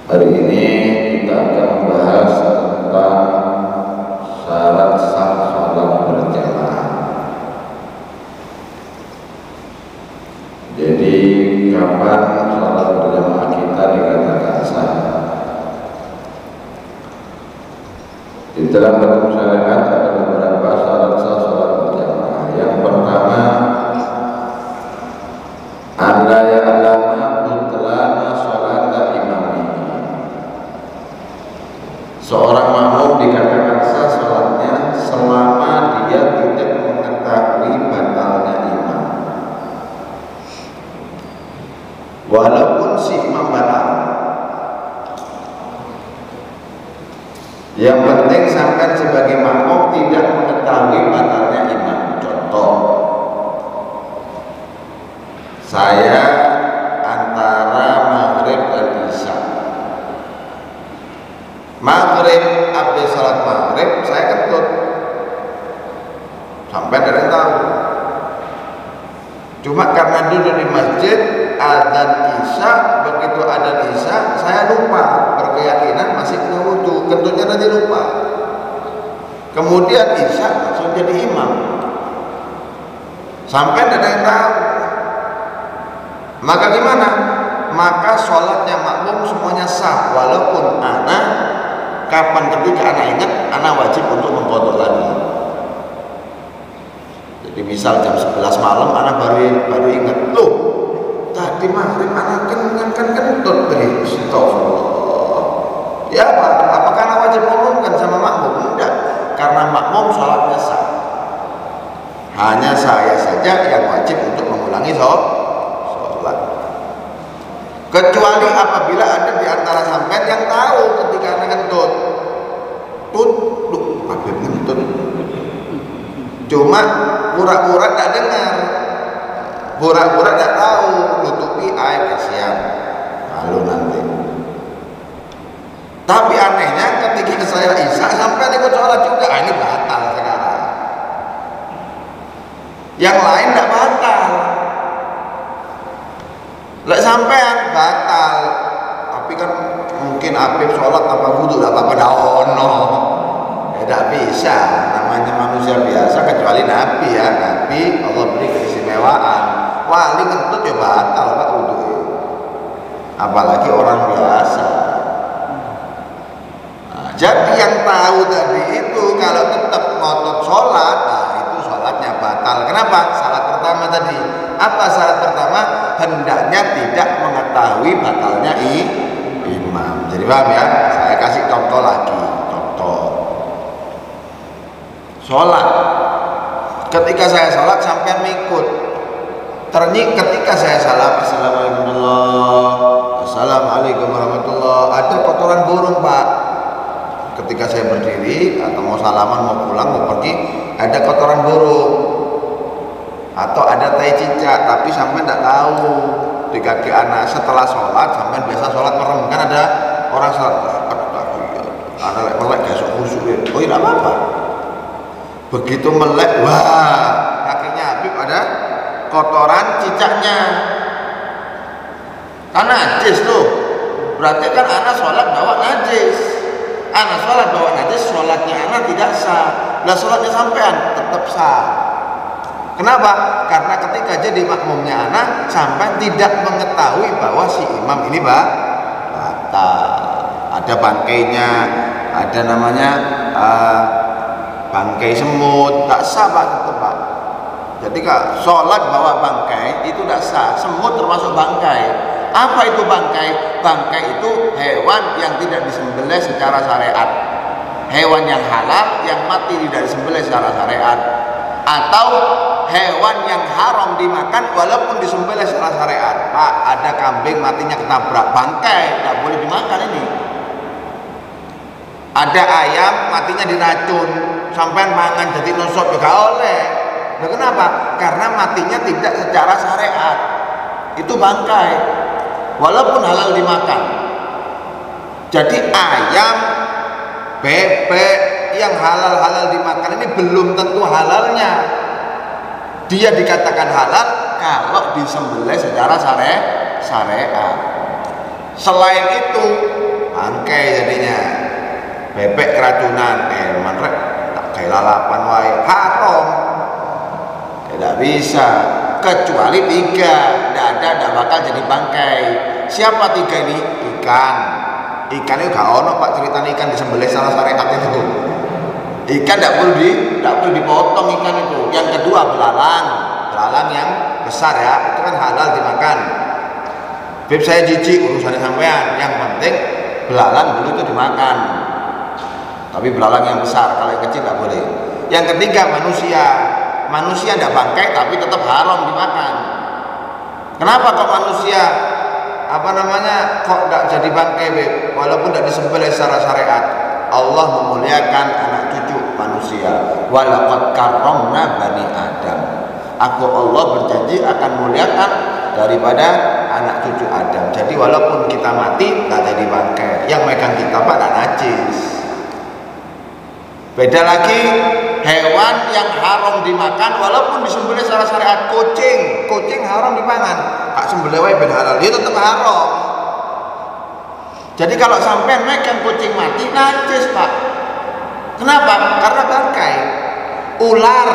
Hari ini kita akan membahas tentang syarat sah sholat berjamaah. Jadi kapan sholat berjamaah kita dikatakan sah? Di dalam hukum syariat ada beberapa syarat sah sholat berjamaah. Yang pertama, anda ya'lama butlana sholata imami. Seorang makmum dikatakan sah sholatnya selama dia tidak mengetahui batalnya imam. Walaupun si imam batal, yang penting sampai sebagai makmum tidak mengetahui batalnya imam. Contoh, saya antara maghrib dan isya. Maghrib, habis salat maghrib saya kentut sampai dari tahu. Cuma karena duduk di masjid adzan isya, begitu adzan isya saya lupa, berkeyakinan masih kena wudu, kentutnya nanti lupa. Kemudian isya langsung jadi imam sampai ada yang tahu. Maka gimana? Maka sholatnya makmum semuanya sah, walaupun anak kapan ketika anak ingat, anak wajib untuk mengqadha lagi. Jadi misal jam 11 malam anak baru ingat, loh tadi maghrib anak kan kentut dari astagfirullah. Ya Pak, apakah anak wajib mengumumkan sama makmum? Tidak, karena makmum sholatnya sah. Hanya saya saja yang wajib untuk mengulangi sholat. Kecuali apabila ada di antara sampean yang tahu ketika anak kentut, habis kentut, cuma pura-pura tidak dengar, pura-pura tidak tahu, nutupi air kasihan, lalu nanti. Tapi anehnya ketika saya isya sampai ikut sholat juga, ini batal sekarang. Yang lain tidak batal. Lek sampean batal, tapi kan mungkin Habib sholat tanpa wudu, tidak apa-apa daono. Tidak bisa, namanya manusia biasa kecuali Nabi ya. Nabi Allah beri keistimewaan. Wali kentut ya batal Pak wudu. Apalagi orang biasa. Nah, jadi yang tahu tadi itu kalau tetap ngotot sholat, nah itu sholatnya batal. Kenapa? Syarat pertama tadi. Apa syarat pertama? Hendaknya tidak mengetahui batalnya imam. Jadi paham ya? Saya kasih contoh lagi. Contoh sholat. Ketika saya sholat sampai mengikut. Ketika saya salam, assalamualaikum warahmatullahi, ada kotoran burung Pak. Ketika saya berdiri atau mau salaman, mau pulang, mau pergi, ada kotoran burung atau ada tai cicak, tapi sampai tidak tahu di kaki anak. Setelah sholat, sampai biasa sholat merem, kan ada orang sholat, anak melek gesok khusyuk, oh tidak apa-apa. Begitu melek, wah kakinya Habib ada kotoran cicaknya, kan najis tuh. Berarti kan anak sholat bawa najis. Anak sholat bawa najis, sholatnya anak tidak sah. Lah sholatnya sampean tetap sah. Kenapa? Karena ketika jadi makmumnya anak sampai tidak mengetahui bahwa si imam ini batal. Ada bangkainya, ada namanya bangkai semut, tak sah Pak, tetap Pak. Jadi kalau sholat bawa bangkai itu tidak sah. Semut termasuk bangkai. Apa itu bangkai? Bangkai itu hewan yang tidak disembelih secara syariat, hewan yang halal yang mati tidak disembelih secara syariat, atau hewan yang haram dimakan walaupun disembelih secara syariat. Pak, ada kambing matinya ketabrak, bangkai, tidak boleh dimakan ini. Ada ayam matinya diracun, sampai mangan jadi nosop juga oleh. Nah, kenapa? Karena matinya tidak secara syariat. Itu bangkai, walaupun halal dimakan. Jadi ayam, bebek yang halal dimakan ini belum tentu halalnya. Dia dikatakan halal kalau disembelih secara syariat. Selain itu bangkai jadinya. Bebek keracunan, manrek tak kayak lalapan wae, haram. Tidak bisa, kecuali 3. Tidak bakal jadi bangkai. Siapa 3 ini? Ikan itu gak ono Pak cerita ikan disembelih salah syariat itu. Ikan tidak perlu dipotong ikan itu. Yang kedua belalang yang besar ya, itu kan halal dimakan. Beb, saya jijik urusannya sampean. Yang penting belalang dulu itu dimakan. Tapi belalang yang besar, kalau yang kecil tidak boleh. Yang ketiga manusia tidak bangkai tapi tetap haram dimakan. Kenapa kok manusia kok tidak jadi bangkai walaupun tidak disembelih secara syariat? Allah memuliakan anak cucu manusia. Walaqad karramna bani Adam. Aku Allah berjanji akan muliakan daripada anak cucu Adam. Jadi walaupun kita mati tidak jadi bangkai. Yang megang kita Pak tidak najis. Beda lagi hewan yang haram dimakan walaupun disembelih secara syariat. Kucing haram dipangan. Pak sembelih wae ben halal, dia tetap haram. Jadi kalau sampai megang kucing mati najis Pak. Kenapa? Karena bangkai. Ular,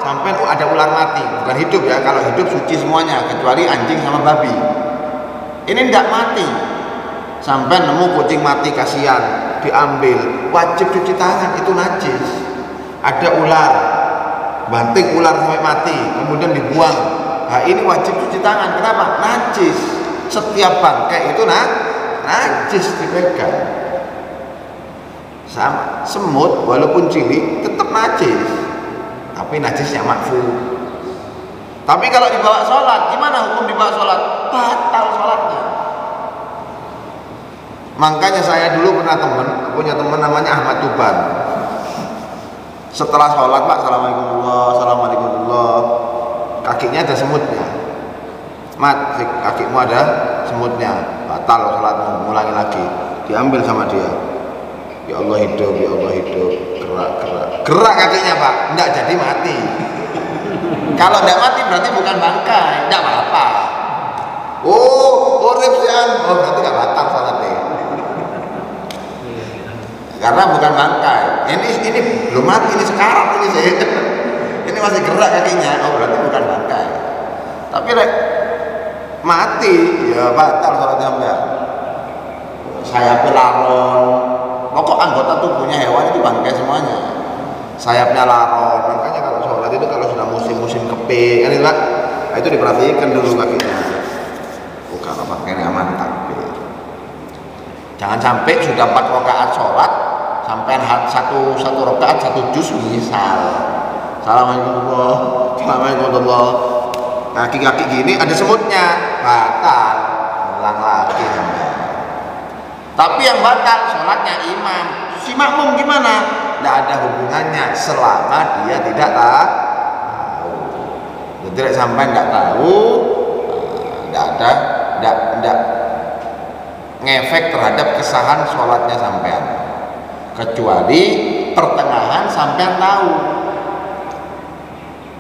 sampai ada ular mati, bukan hidup ya. Kalau hidup suci semuanya kecuali anjing sama babi. Ini tidak mati. Sampai nemu kucing mati kasihan, diambil, wajib cuci tangan, itu najis. Ada ular, banting ular sampai mati, kemudian dibuang. Nah ini wajib cuci tangan. Kenapa? Najis. Setiap bangkai itu najis dipegang. Sama semut walaupun cilik tetap najis, tapi najisnya makfu. Tapi kalau dibawa sholat, gimana hukum dibawa sholat? Batal sholatnya. Makanya saya dulu punya teman namanya Ahmad Tuban. Setelah sholat Pak, assalamualaikum, kakinya ada semutnya. Mat, kakimu ada semutnya, batal sholatmu, ngulangi lagi. Diambil sama dia. Ya Allah hidup, gerak kakinya Pak, enggak jadi mati. Kalau enggak mati berarti bukan bangkai, enggak apa-apa. Urip sian, berarti enggak batal sholatnya. Karena bukan bangkai. Ini belum mati, ini sekarang ini saya. Ini masih gerak kakinya, berarti bukan bangkai. Tapi mati, ya batal sholatnya Mbak. Sayapnya laron. Pokok anggota tubuhnya hewan itu bangkai semuanya. Sayapnya laron. Makanya kalau sholat itu kalau sudah musim-musim kepe, kan itu Pak, itu diperhatikan dulu kakinya. Bukan bangkainya mantap. Jangan sampai sudah 4 rakaat sholat, sampai satu rakaat 1 juz misal. Assalamualaikum, kaki-kaki gini ada semutnya, batal, ulang lagi. Tapi yang batal sholatnya imam. Si makmum gimana? Tidak ada hubungannya selama dia tidak tahu. Jadi sampai tidak tahu, tidak ngefek terhadap kesahan sholatnya sampean. Kecuali pertengahan sampean tahu.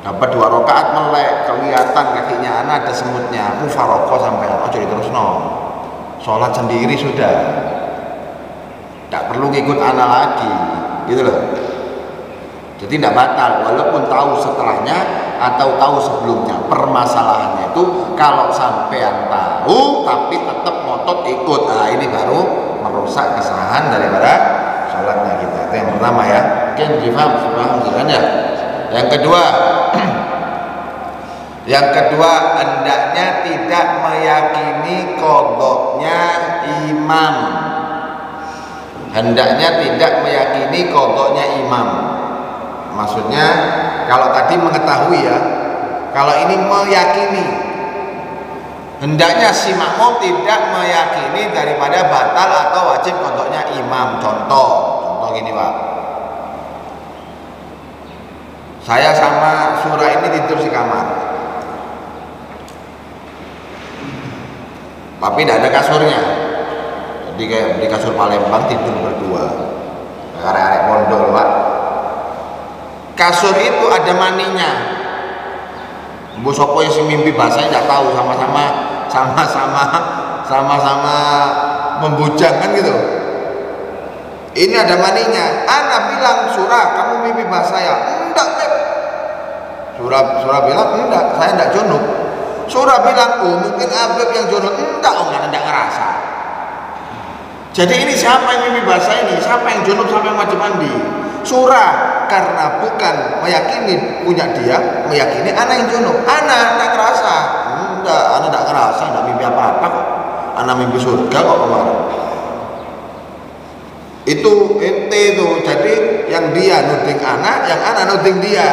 Dapat 2 rakaat melek, kelihatan kakinya anak ada semutnya, mufaroko sampean, ojo diterusno. Sholat sendiri sudah, tidak perlu ngikut anak lagi, gitu loh. Jadi tidak batal, walaupun tahu setelahnya atau tahu sebelumnya. Permasalahannya itu kalau sampean tahu tapi tetap ngotot ikut, nah ini baru merusak kesahan daripada sholatnya kita. Itu yang pertama ya. Mungkin difaham ya. Yang kedua hendaknya tidak meyakini qadha-nya imam. Hendaknya tidak meyakini qadha-nya imam. Maksudnya kalau tadi mengetahui ya, kalau ini meyakini. Hendaknya si makmum tidak meyakini daripada batal atau wajib qadha-nya imam. Contoh gini Pak. Saya sama surah ini tidur di kamar, tapi tidak ada kasurnya. Jadi kayak di kasur Palembang tidur berdua, arek-arek pondok Pak. Kasur itu ada maninya. Bu sopo yang si mimpi basah nggak tahu, sama-sama membujang kan gitu. Ini ada maninya. Ana bilang surah, kamu mimpi basah ya? Enggak, Beb. Surah bilang enggak, saya enggak junub. Surah bilang, oh mungkin Abeb yang junub. Enggak, oh enggak ngerasa. Jadi ini siapa yang mimpi basah ini? Siapa yang junub, siapa yang wajib mandi? Surah, karena bukan meyakini punya dia, meyakini anak yang junub. Anak enggak ngerasa. Enggak, anak enggak ngerasa, enggak mimpi apa-apa kok. Anak mimpi surga kok kemarin. Itu ente itu. Jadi yang dia nuding anak, yang anak nuding dia.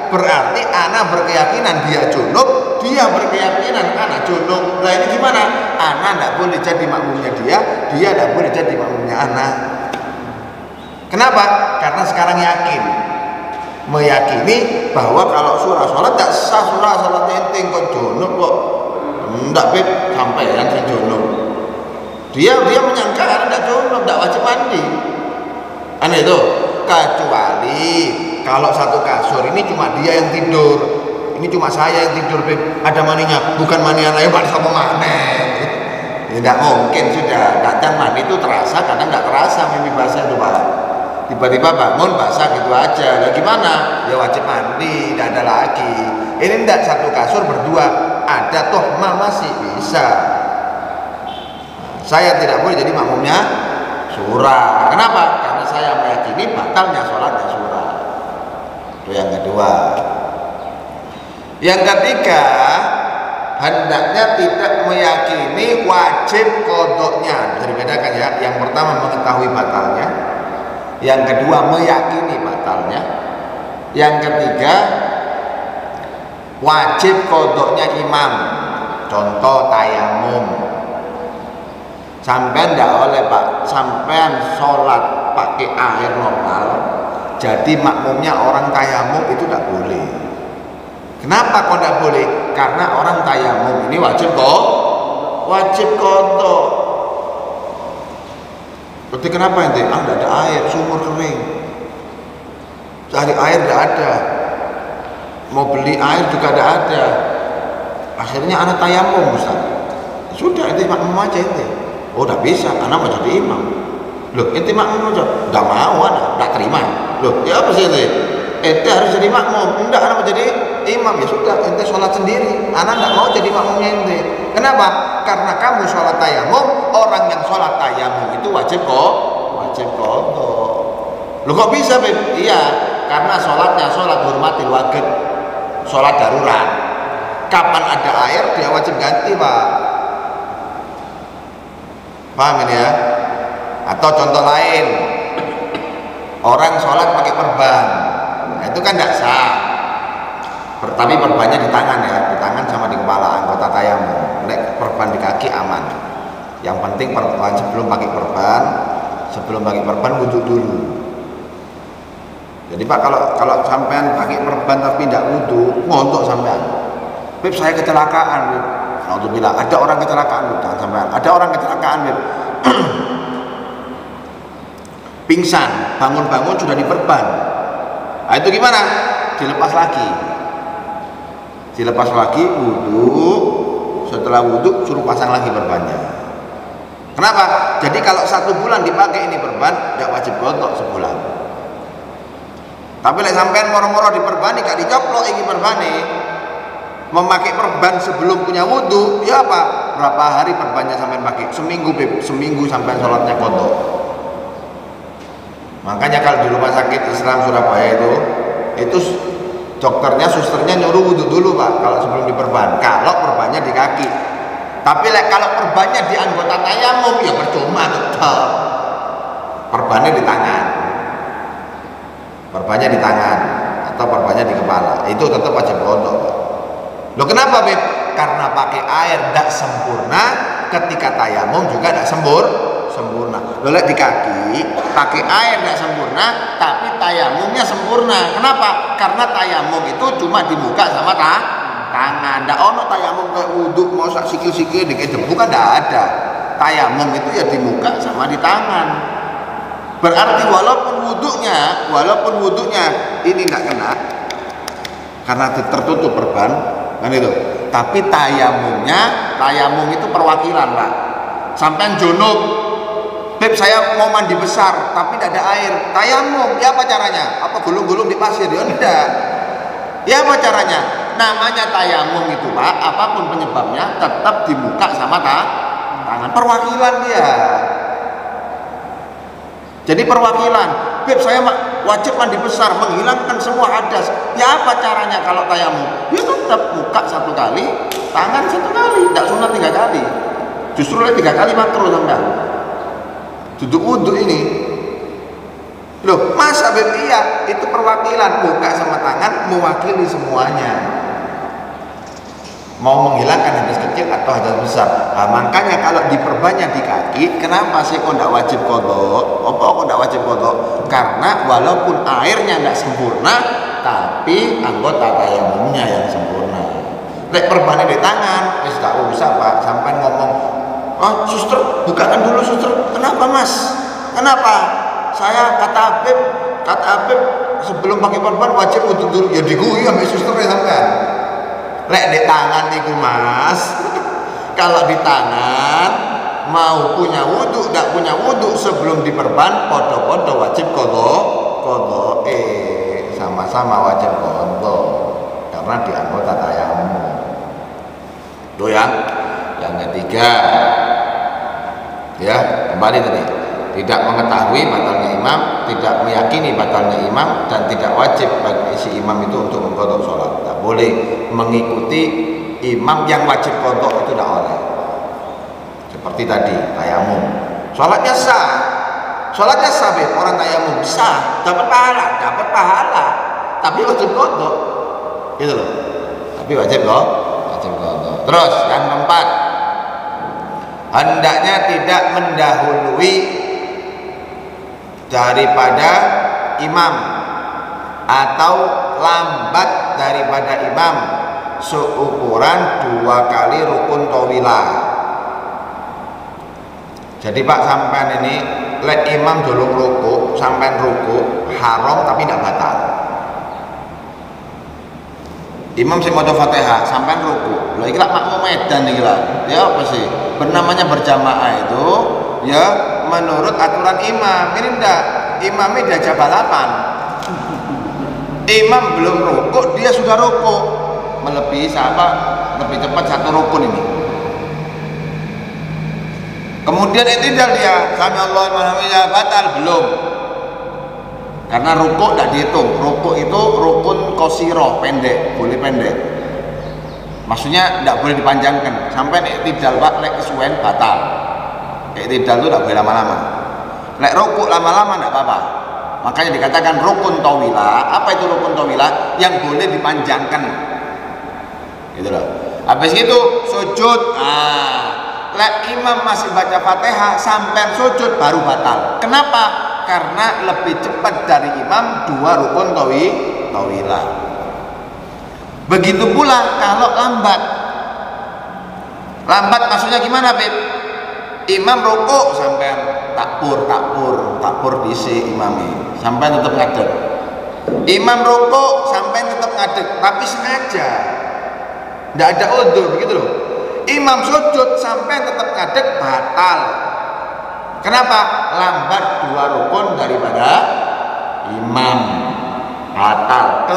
Berarti anak berkeyakinan dia junub, dia berkeyakinan anak junub. Nah ini gimana? Anak tidak boleh jadi makmumnya dia tidak boleh jadi makmumnya anak. Kenapa? Karena sekarang yakin, meyakini bahwa kalau surah sholat tidak sah, surah sholat ente kok junub kok. Enggak Beb, sampai yang saya junub. Dia menyangka anak tidak junub, tidak wajib mandi. Aneh itu. Kecuali kalau satu kasur ini cuma dia yang tidur, ini cuma saya yang tidur, Beb. Ada maninya, bukan mani anak, mandi sama mana? Tidak mungkin sudah. Kadang mani itu terasa, kadang tidak terasa mimpi basah itu Pak. Tiba-tiba bangun basah gitu aja. Lah gimana? Ya wajib mandi, tidak ada lagi. Ini tidak satu kasur berdua, ada toh masih bisa. Saya tidak boleh jadi makmumnya surah. Kenapa? Karena saya meyakini batalnya sholatnya surah. Itu yang kedua. Yang ketiga, hendaknya tidak meyakini wajib qadha-nya. Bisa dibedakan ya. Yang pertama mengetahui batalnya, yang kedua meyakini batalnya, yang ketiga wajib qadha-nya imam. Contoh tayamum. Sampean tidak oleh Pak, sampean sholat pakai air normal, jadi makmumnya orang tayamum itu tidak boleh. Kenapa kok tidak boleh? Karena orang tayamum ini wajib qadha. Berarti kenapa ente? Tidak ada air, sumur kering, cari air tidak ada, mau beli air juga tidak ada. Akhirnya anak tayamum Ustaz. Sudah ente makmum aja ente. Oh tidak bisa, anak mau jadi imam. Loh ente makmum aja? Tidak mau anak, tidak terima. Loh ya apa sih ente? Ente harus jadi makmum. Enggak, anak mau jadi imam. Ya sudah, ente sholat sendiri. Anak tidak mau jadi makmumnya ente. Kenapa? Karena kamu sholat tayamum. Orang yang sholat tayamum itu wajib qadha. Loh kok bisa Beb? Iya, karena sholatnya sholat hurmatil waqt, sholat darurat. Kapan ada air dia wajib ganti Pak. Paham ini ya? Atau contoh lain, orang sholat pakai perban, nah, itu kan tidak sah. Tapi perbannya di tangan ya, di tangan sama di kepala anggota tayamum. Nek perban di kaki aman. Yang penting perban sebelum pakai perban wudhu dulu. Jadi Pak kalau sampean pakai perban tapi tidak wudhu, ngontok sampean. Beb saya kecelakaan, Beb. Alhamdulillah, ada orang kecelakaan, jangan sampean. Ada orang kecelakaan, Beb. Pingsan, bangun-bangun sudah diperban. Nah, itu gimana? Dilepas lagi, wudhu. Setelah wudhu suruh pasang lagi perbannya. Kenapa? Jadi kalau 1 bulan dipakai ini perban, tidak wajib qadha sebulan. Tapi lek sampean moro-moro diperbani, gak dicoplok iki perbane. Memakai perban sebelum punya wudhu, ya apa? Berapa hari perbannya sampai pakai? Seminggu Beb, seminggu sampai sholatnya qadha. Makanya kalau di rumah sakit Islam Surabaya itu dokternya, susternya nyuruh wudhu dulu Pak kalau sebelum diperban. Kalau perbannya di kaki, Tapi kalau perbannya di anggota tayamum ya percuma tetap. Perbannya di tangan. Perbannya di tangan atau perbannya di kepala. Itu tetap wajib qadha. Loh kenapa, Beb? Karena pakai air tidak sempurna, ketika tayamum juga tidak sempurna. Loh lihat di kaki, pakai air tidak sempurna, tapi tayamumnya sempurna. Kenapa? Karena tayamum itu cuma di muka sama tangan. Tidak ono tayamum kayak wudhu mau sak sikil-sikil dikit debu kan tidak ada. Tayamum itu ya di muka sama di tangan. Berarti walaupun wudhunya ini tidak kena karena tertutup perban kan itu, tapi tayamum itu perwakilan, Pak. Sampai junub, Beb saya mau mandi besar tapi tidak ada air, tayamum, ya apa caranya? Apa gulung-gulung di pasir? Ya enggak. Ya apa caranya? Namanya tayamum itu, Pak, apapun penyebabnya tetap di muka sama tangan, perwakilan dia. Jadi perwakilan, Beb saya wajib mandi besar menghilangkan semua hadas. Ya apa caranya kalau tayamum? Ya tetap muka 1 kali, tangan 1 kali, tidak sunat 3 kali. Justru 3 kali makruh sampai. Duduk wudhu ini. Loh, masa Beb? Iya, itu perwakilan, muka sama tangan mewakili semuanya. Mau menghilangkan hadas kecil atau hadas besar. Nah, makanya kalau diperbanyak di kaki, kenapa sih kok tidak wajib qadha? Apa kok tidak wajib qadha? Karena walaupun airnya tidak sempurna, tapi anggota tayamumnya yang sempurna. Lek perbannya di tangan, wis gak usah, Pak. Sampai ngomong, "Oh, suster, bukakan dulu, suster." "Kenapa, Mas? Kenapa?" "Saya kata Habib sebelum pakai perban wajib wudhu dulu." Ya diguyu sampai susternya sampean. Lek di tangan niku, Mas. Kalau di tangan mau punya wudhu, tidak punya wudhu sebelum diperban, podo-podo wajib qadha. Sama-sama wajib qadha karena di anggota tayamum. Itu yang ketiga. Ya, kembali tadi. Tidak mengetahui batalnya imam, tidak meyakini batalnya imam, dan tidak wajib bagi si imam itu untuk mengqadha sholat. Tidak boleh mengikuti imam yang wajib qadha, itu tidak boleh. Seperti tadi tayamum, sholatnya sah, Beb. Orang tayamum sah, dapat pahala, tapi wajib qadha, gitu loh. Tapi wajib qadha. Terus yang keempat, hendaknya tidak mendahului daripada imam atau lambat daripada imam seukuran 2 kali rukun tawilah. Jadi Pak, sampean ini lek imam dulu ruku, sampean ruku haram tapi tidak batal. Imam sing maca Fatihah, sampean ruku. Lha iki lak makmum edan iki lak. Ya apa sih? Bernamanya berjamaah itu ya menurut aturan imam. Ini ndak, imamnya diajak balapan. Imam belum rukuk, dia sudah rukuk, melebihi lebih cepat 1 rukun ini. Kemudian i'tidal dia, sami Allahu liman hamidah, batal belum. Karena rukuk tidak dihitung. Rukuk itu rukun qasirah, pendek, boleh pendek. Maksudnya tidak boleh dipanjangkan. Sampai i'tidal Pak, lek kesuwen batal. I'tidal itu tidak boleh lama-lama. Lek rukuk lama-lama tidak apa-apa. Makanya dikatakan rukun tawilah. Apa itu rukun tawilah? Yang boleh dipanjangkan. Gitu loh. Habis itu sujud. Lek imam masih baca Fatihah sampai sujud baru batal. Kenapa? Karena lebih cepat dari imam 2 rukun tawilah. Begitu pula kalau lambat. Lambat maksudnya gimana, Beb? Imam rukuk sampai takbur dhisik imami, sampai tetap ngadeg. Imam rukuk sampai tetap ngadeg, tapi sengaja. Tidak ada udzur begitu loh. Imam sujud sampai tetap ngadeg, batal. Kenapa? Lambat 2 rukun daripada imam, batal.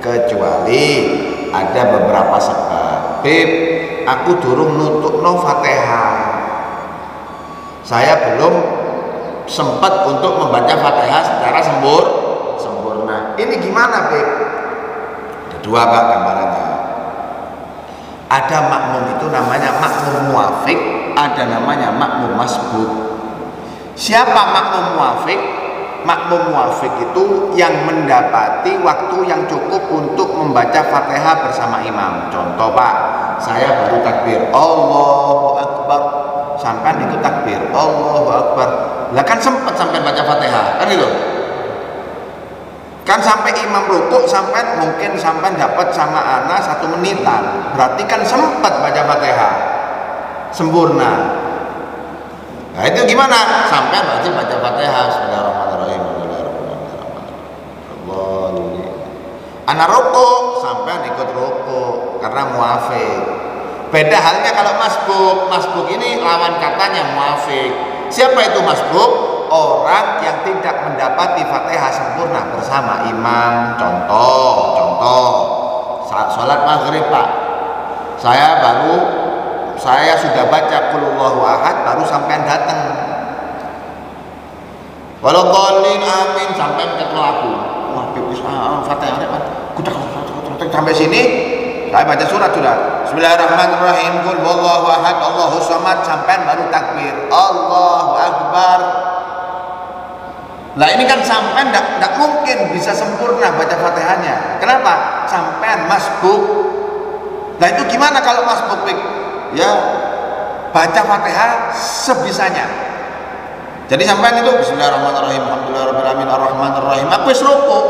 Kecuali ada beberapa sebab. Beb, aku durung nutukno Fatihah. Saya belum sempat untuk membaca Fatihah secara sempurna. Ini gimana, Beb? Ada 2 Pak gambarannya. Ada makmum itu namanya makmum muafik, ada namanya makmum masbuk. Siapa makmum muafik? Makmum muafik itu yang mendapati waktu yang cukup untuk membaca Fatihah bersama imam. Contoh Pak, saya baru takbir Allahu Akbar, sampai ikut takbir Allahu Akbar. Lah kan sempat sampai baca Fatihah, kan itu? Kan sampai imam rukuk, sampai mungkin sampai dapat sama anak 1 menitan, berarti kan sempat baca Fatihah sempurna. Nah itu gimana? Sampai baca Fatihah. Bismillahirrahmanirrahim. Anak rukuk, sampai ikut rukuk karena muafik. Beda halnya kalau masbuk. Masbuk ini lawan katanya muafik. Siapa itu masbuk? Orang yang tidak mendapati Fatihah sempurna bersama imam. Contoh salat maghrib Pak, saya sudah baca qul huwallahu ahad, baru sampean datang waladhdallin amin, sampean ketemu aku, wah Fatihah sampai sini saya baca surat sudah, bismillahirrahmanirrahim, qul huwallahu ahad Allahus samad, sampean baru takbir Allahu akbar. Lah ini kan sampean tidak mungkin bisa sempurna baca Fatihahnya. Kenapa? Sampean masbuk. Lah itu gimana kalau masbuk? Ya baca Fatihah sebisanya. Jadi sampean itu bismillahirrahmanirrahim, alhamdulillahirabbil alamin, arrahmanirrahim, aku wis rukuk.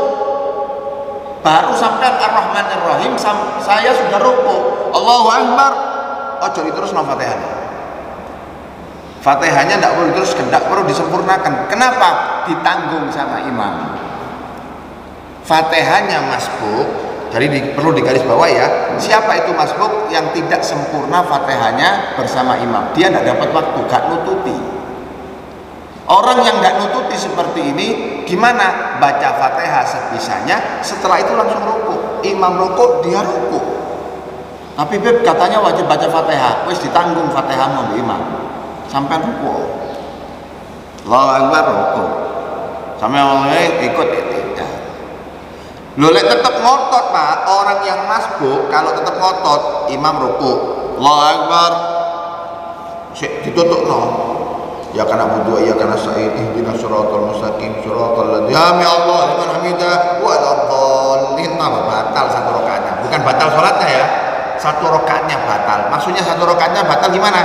Baru sampean arrahmanirrahim, saya sudah rukuk. Allahu akbar. Ojo diterusno Fatihahnya. Fatihahnya tidak perlu terus, tidak perlu disempurnakan. Kenapa? Ditanggung sama imam. Fatihahnya masbuk, jadi perlu digaris bawah ya. Siapa itu masbuk? Yang tidak sempurna Fatihahnya bersama imam. Dia tidak dapat waktu, gak nututi. Orang yang tidak nututi seperti ini, gimana? Baca Fatihah sebisanya, setelah itu langsung rukuk. Imam rukuk, dia rukuk. Tapi Beb katanya wajib baca Fatihah. Wis ditanggung Fatihahmu di imam. Sampai rukuk, Allahu akbar rukuk, sampai orang ikut tidak. Lo lek tetap ngotot Pak, orang yang masbuk kalau tetap ngotot, imam rukuk, Allahu akbar, ditutup no. Ya karena butuh, ya karena sa'id, ihdinas siratal mustaqim, siratal ladzina ya Allah liman hamidah wa dhallin, batal 1 rakaatnya. Bukan batal sholatnya ya, 1 rakaatnya batal. Maksudnya 1 rakaatnya batal gimana?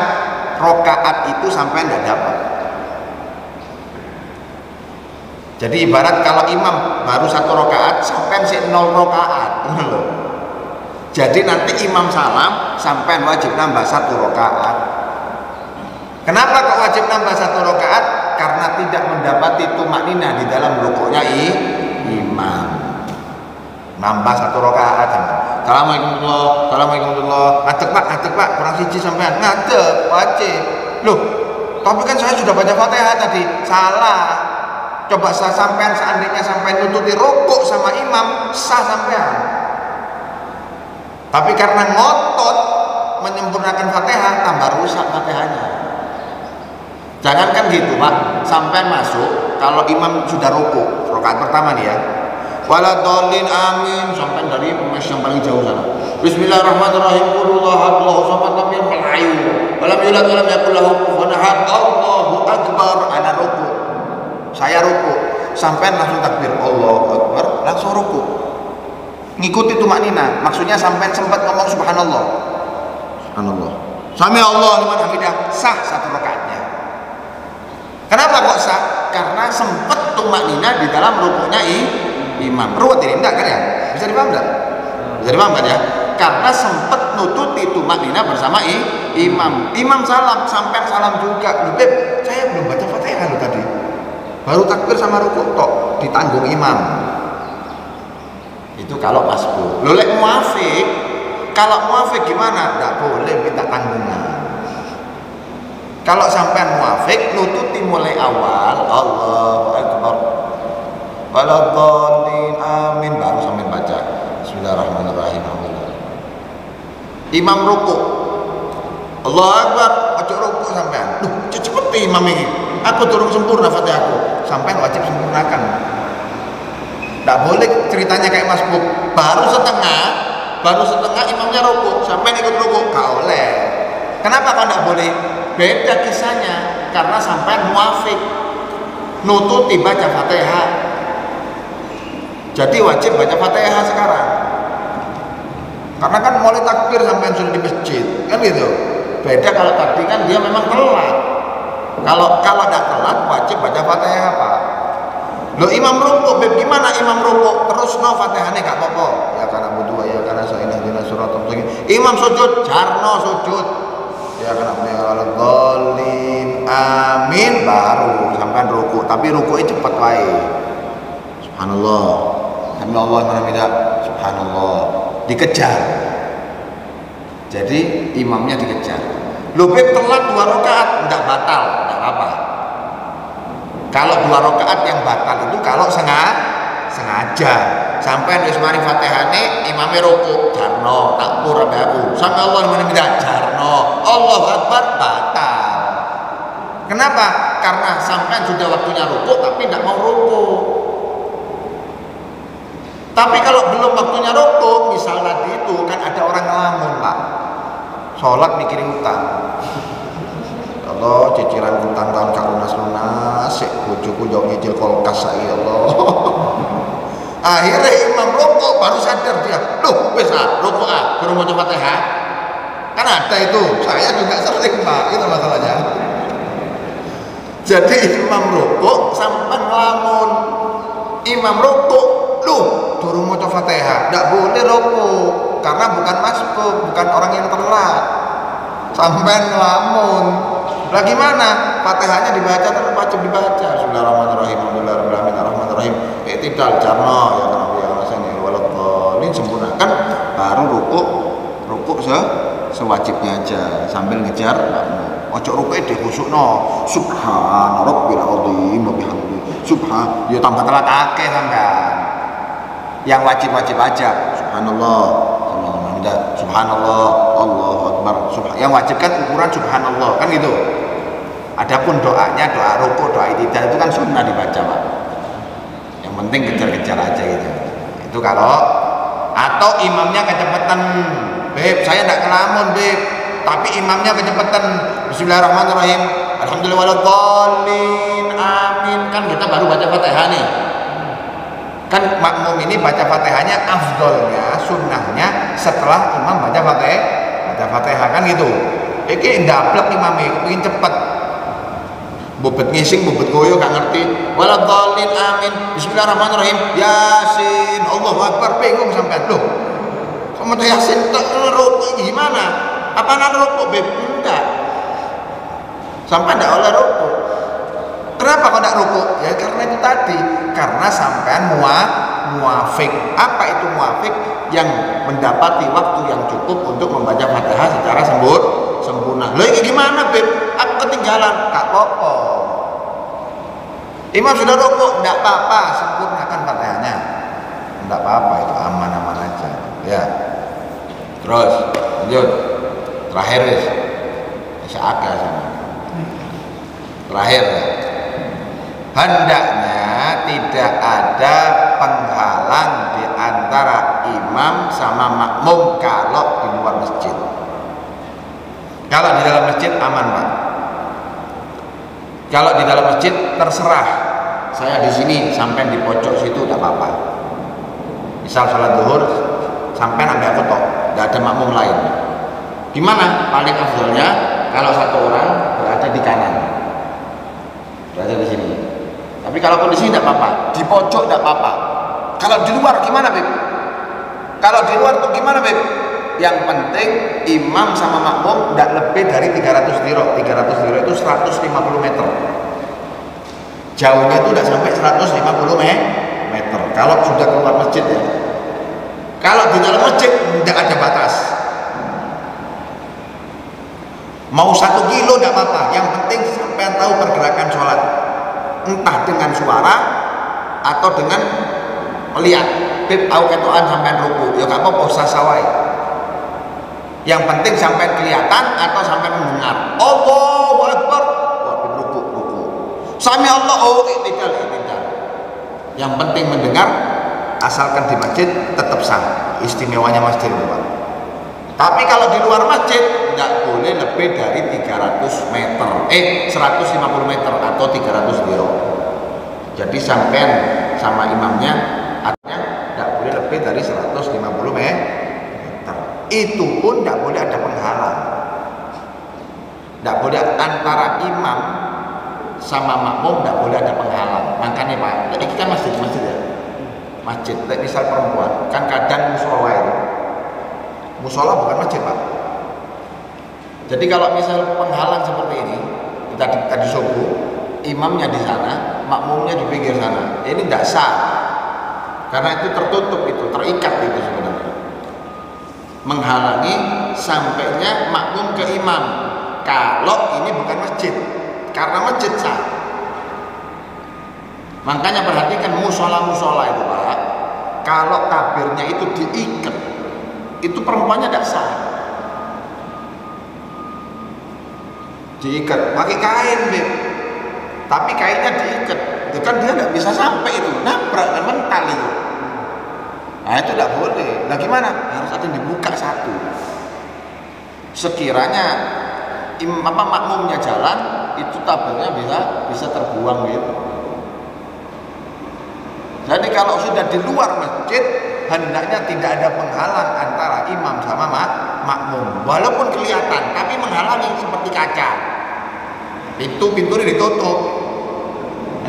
Rokaat itu sampai tidak dapat. Jadi ibarat kalau imam baru 1 rakaat, sampai 0 rakaat. Jadi nanti imam salam, sampai wajib nambah 1 rakaat. Kenapa kok wajib nambah 1 rakaat? Karena tidak mendapati tumakninah di dalam rukuknya imam. Nambah 1 rakaat. Assalamualaikum warahmatullahi wabarakatuh. Ngadeg Pak, kurang siji sampean. Ngadeg, wajib. Loh, tapi kan saya sudah baca Fatihah tadi. Salah. Coba sampean seandainya sampean nututi rukuk sama imam, sah sampean. Tapi karena ngotot menyempurnakan Fatihah, tambah rusak Fatihahnya. Jangankan gitu Pak, sampean masuk kalau imam sudah rukuk, rakaat pertama nih ya. Waladhdallin amin, sampai dari mes yang paling jauh sana. Bismillahirrahmanirrahim, qul huwallahu samad lam yalid walam yulad walam yakul lahu kufuwan ahad. Allahu akbar, ana ruku. Saya ruku, sampai langsung takbir Allahu akbar, langsung ruku. Ngikuti tumakninah, maksudnya sampai sempat ngomong subhanallah. Subhanallah. Sami Allah liman hamidah, sah 1 rakaatnya. Kenapa kok sah? Karena sempat tumakninah di dalam rukuknya imam. Ruwet ini enggak kan ya? Bisa dipaham enggak? Bisa dipaham kan ya? Karena sempat nututi tumakninah bersama imam. Imam salam, sampai salam juga. Beb, saya belum baca Fatihah loh tadi. Baru takbir sama rukuk tok, ditanggung imam. Itu kalau masbuk. Lo lek muafik, kalau muafik gimana? Enggak boleh minta tanggungan. Kalau sampai muafik, nututi mulai awal, Allahu akbar, waladhdallin amin, baru sampai baca bismillahirrahmanirrahim. Imam rukuk, Allahu akbar, ojo rukuk sampean. Duh, cepet imam ini. Aku turun sempurna Fatihahku. Sampean wajib sempurnakan. Tidak boleh ceritanya kayak masbuk, baru setengah baru setengah imamnya rukuk, sampai ikut rukuk, gak oleh. Kenapa kau tidak boleh? Beda kisahnya, karena sampai muafik nututi baca Fatihah. Jadi wajib baca Fatihah sekarang. Karena kan mulai takbir sampai sudah di masjid, kan gitu. Beda kalau tadi kan dia memang telat. Kalau tidak telat wajib baca Fatihah, Pak. Lo imam rukuk, beb gimana imam rukuk? Terus no Fatihahnya gak apa-apa. Ya karena butuh ya karena saya ini surat mustaqim. Imam sujud, jarno sujud. Ya karena golin amin baru sampai rukuk. Tapi rukuknya cepat wae. Subhanallah. Alhamdulillah alhamdulillah. Subhanallah. Dikejar. Jadi imamnya dikejar. Lo beb telat 2 rakaat enggak batal, enggak apa-apa. Kalau 2 rakaat yang batal itu kalau sengaja sampai wis mari Fatihane imame rukuk jarno takbir ambek aku sampai Allah menimba jarno Allahu Akbar batal. Kenapa? Karena sampai sudah waktunya rukuk tapi tidak mau rukuk. Tapi kalau belum waktunya rukuk, misal tadi itu kan ada orang ngelamun, Pak. Sholat mikirin utang. Allah ciciran utang tahun gak lunas-lunas, sik bojoku yo nyicil kulkas saiki Allah. Akhirnya imam rukuk baru sadar dia, loh wis rukuk baru mau Fatihah. Kan ada itu, saya juga sering, Pak, itu masalahnya. Jadi imam rukuk sampai ngelamun. Imam rukuk, loh durung mau Fatihah, ndak boleh rukuk karena bukan masbuk, bukan orang yang telat. Sampai ngelamun. Lah gimana? Fatihahnya dibaca terus wajib dibaca. Bismillahirrahmanirrahim. Alhamdulillahirrahmanirrahim. Tidak jarno ya Rabbi ya rasanya waladhdallin sempurnakan baru rukuk sewajibnya aja sambil ngejar. Ojo rukuke dikhusyukno. Subhana rabbil azim wa bihamdi. Subhan ya tambah telat akeh sampean. Yang wajib-wajib aja. Subhanallah. Subhanallah, Allahu Akbar. Yang wajib kan ukuran subhanallah kan gitu. Adapun doanya, doa rukuk, doa i'tidal itu kan sunnah dibaca, Pak. Yang penting kejar-kejar aja gitu. Itu kalau atau imamnya kecepatan, beb, saya tidak ngelamun, beb, tapi imamnya kecepatan. Bismillahirrahmanirrahim. Alhamdulillah waladhdallin. Amin. Kan kita baru baca Fatihah nih. Kan makmum ini baca Fatihahnya afdolnya, sunnahnya setelah imam baca Fatihah kan gitu. Iki ndablek imame kepengin cepet. Bobot ngising, bobot goyo gak ngerti. Waladhdallin amin. Bismillahirrahmanirrahim. Yasin, Allahu Akbar, bingung sampean. Loh. Kok maca Yasin tek rukuk gimana? Apa nak rukuk, Beb? Enggak. Sampai ndak oleh rukuk. Kenapa kok tidak rukuk? Ya karena itu tadi, karena sampean muafik. Apa itu muafik? Yang mendapati waktu yang cukup untuk membaca Fatihah secara sempurna. Loh ini gimana, Beb? Aku ketinggalan. Gak apa-apa. Imam sudah rukuk, tidak apa-apa, sempurnakan Fatihahnya. Tidak apa-apa, itu aman-aman aja. Ya. Terus lanjut. Terakhir wis. Seaga sama. Terakhir. Hendaknya tidak ada penghalang di antara imam sama makmum kalau di luar masjid. Kalau di dalam masjid aman, Pak. Kalau di dalam masjid terserah. Saya di sini sampai di pojok situ tidak apa-apa. Misal sholat zuhur sampai sampai aku tok, tidak ada makmum lain. Gimana? Paling afdolnya kalau satu orang berada di kanan, berada di sini. Tapi kalau kondisi tidak apa-apa, di pojok tidak apa-apa. Kalau di luar gimana, Beb? Kalau di luar tuh gimana, Beb? Yang penting imam sama makmum tidak lebih dari 300 dirok. 300 dirok itu 150 meter. Jauhnya itu tidak sampai 150 meter. Kalau sudah keluar masjid ya. Kalau di dalam masjid tidak ada batas. Mau 1 kilo tidak apa-apa. Yang penting sampai tahu pergerakan sholat. Entah dengan suara atau dengan melihat. Beb tahu ketokan sampai ruku, ya gak apa-apa sasawai. Yang penting sampai kelihatan atau sampai mendengar. Allahu Akbar. Wah, ruku. Sami Allah, oh tidak. Yang penting mendengar asalkan di masjid tetap sah. Istimewanya masjid itu Pak. Tapi kalau di luar masjid tidak boleh lebih dari 300 meter 150 meter atau 300 diro. Jadi sampean sama imamnya artinya tidak boleh lebih dari 150 meter. Itu pun tidak boleh ada penghalang. Tidak boleh antara imam sama makmum, tidak boleh ada penghalang. Makanya Pak, ini kan masjid ya. Masjid, misal perempuan, kan kadang musola itu. Musola bukan masjid Pak. Jadi kalau misal penghalang seperti ini, tadi subuh, imamnya di sana, makmumnya di pinggir sana, ini tidak sah. Karena itu tertutup, itu terikat itu sebenarnya. Menghalangi sampainya makmum ke imam. Kalau ini bukan masjid, karena masjid sah. Makanya perhatikan musola-musola itu Pak, kalau tabirnya itu diikat, itu perempuannya tidak sah. Diikat pakai kain Beb, tapi kainnya diikat, itu kan dia tidak bisa sampai itu, nabrak dan mental itu. Nah itu tidak boleh. Nah gimana? Harus ada yang dibuka satu. Sekiranya makmumnya jalan, itu tabirnya bisa terbuang gitu. Jadi kalau sudah di luar masjid, hendaknya tidak ada penghalang antara imam sama makmum. Walaupun kelihatan, tapi menghalangi seperti kaca. Pintu ini ditutup.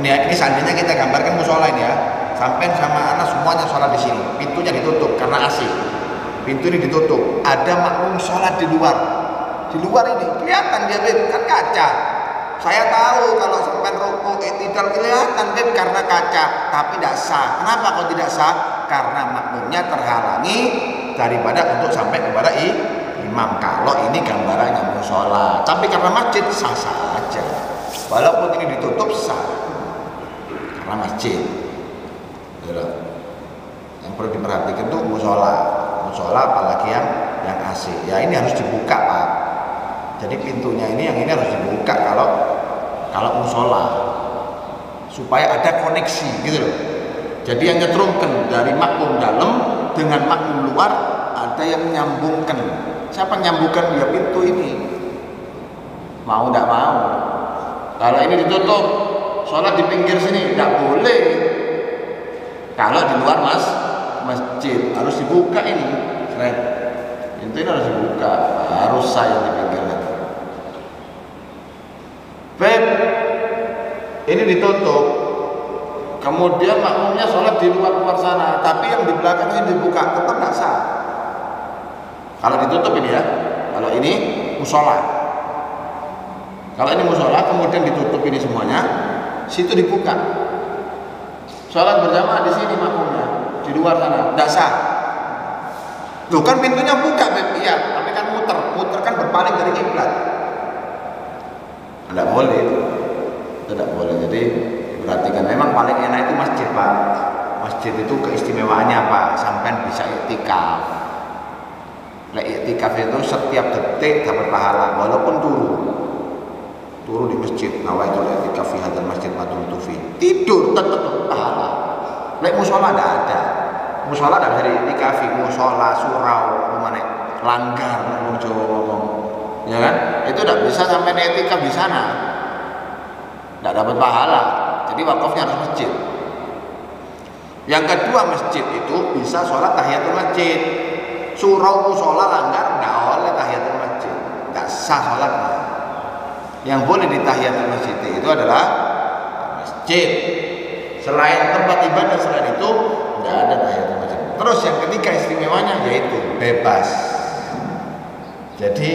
Ini seandainya kita gambarkan musola ini ya. Sampai sama anak semuanya sholat di sini. Pintunya ditutup karena AC. Pintu ini ditutup. Ada makmum sholat di luar. Di luar ini kelihatan dia kan kaca. Saya tahu kalau sampai rukuk tidak kelihatan karena kaca, tapi tidak sah. Kenapa kok tidak sah? Karena makmumnya terhalangi daripada untuk sampai kepada imam. Kalau ini gambarannya musola, tapi karena masjid sah-sah aja. Walaupun ini ditutup sah karena masjid. Yang perlu diperhatikan tuh musola apalagi yang AC. Ya ini harus dibuka Pak. Jadi pintunya ini harus dibuka kalau musola supaya ada koneksi gitu loh. Jadi yang nyetrumkan dari makmum dalam dengan makmum luar ada yang menyambungkan. Siapa menyambungkan dia pintu ini? Mau tidak mau. Kalau ini ditutup, sholat di pinggir sini tidak boleh. Kalau di luar masjid harus dibuka ini. Pintu ini harus dibuka, harus saya di pinggirnya. Beb, ini ditutup. Kemudian makmumnya sholat di luar sana, tapi yang di belakang ini dibuka, tetap nggak sah. Kalau ditutup ini ya, kalau ini musola. Kalau ini musola, kemudian ditutup ini semuanya, situ dibuka. Sholat berjamaah di sini makmumnya, di luar sana, nggak sah. Loh kan pintunya buka Beb, iya, tapi kan muter kan berpaling dari kiblat. Tidak boleh, tidak boleh. Jadi perhatikan, memang paling enak itu masjid Pak. Masjid itu keistimewaannya apa? Sampai bisa iktikaf. Iktikaf itu setiap detik dapat pahala, walaupun turu di masjid. Nawaitul iktikaf fi hadzal masjid maduntu fi. Tidur tetap pahala. Musola tidak ada. Musola tidak bisa diiktikafi. Musola, surau, langgar, Jawa ngomong. Ya kan? Itu tidak bisa sampai etika di sana, tidak dapat pahala. Jadi wakafnya harus masjid. Yang kedua, masjid itu bisa sholat tahiyatul masjid. Surau musola langgar tidak oleh tahiyatul masjid, tidak sah sholatnya. Yang boleh di tahiyatul masjid itu adalah masjid. Selain tempat ibadah, selain itu tidak ada tahiyatul masjid. Terus yang ketiga istimewanya yaitu bebas. Jadi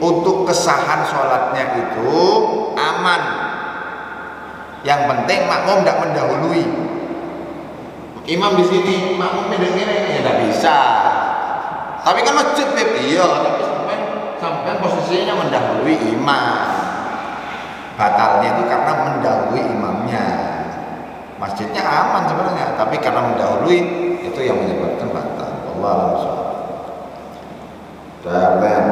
untuk kesahan sholatnya itu aman. Yang penting makmum tidak mendahului. Imam di sini, makmumnya di sini, ya tidak bisa. Tapi kan masjid Beb, iya, tapi sampai posisinya mendahului imam. Batalnya itu karena mendahului imamnya. Masjidnya aman sebenarnya, tapi karena mendahului itu yang menyebabkan batal. Allah langsung. Dan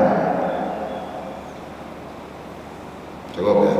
cukup ya.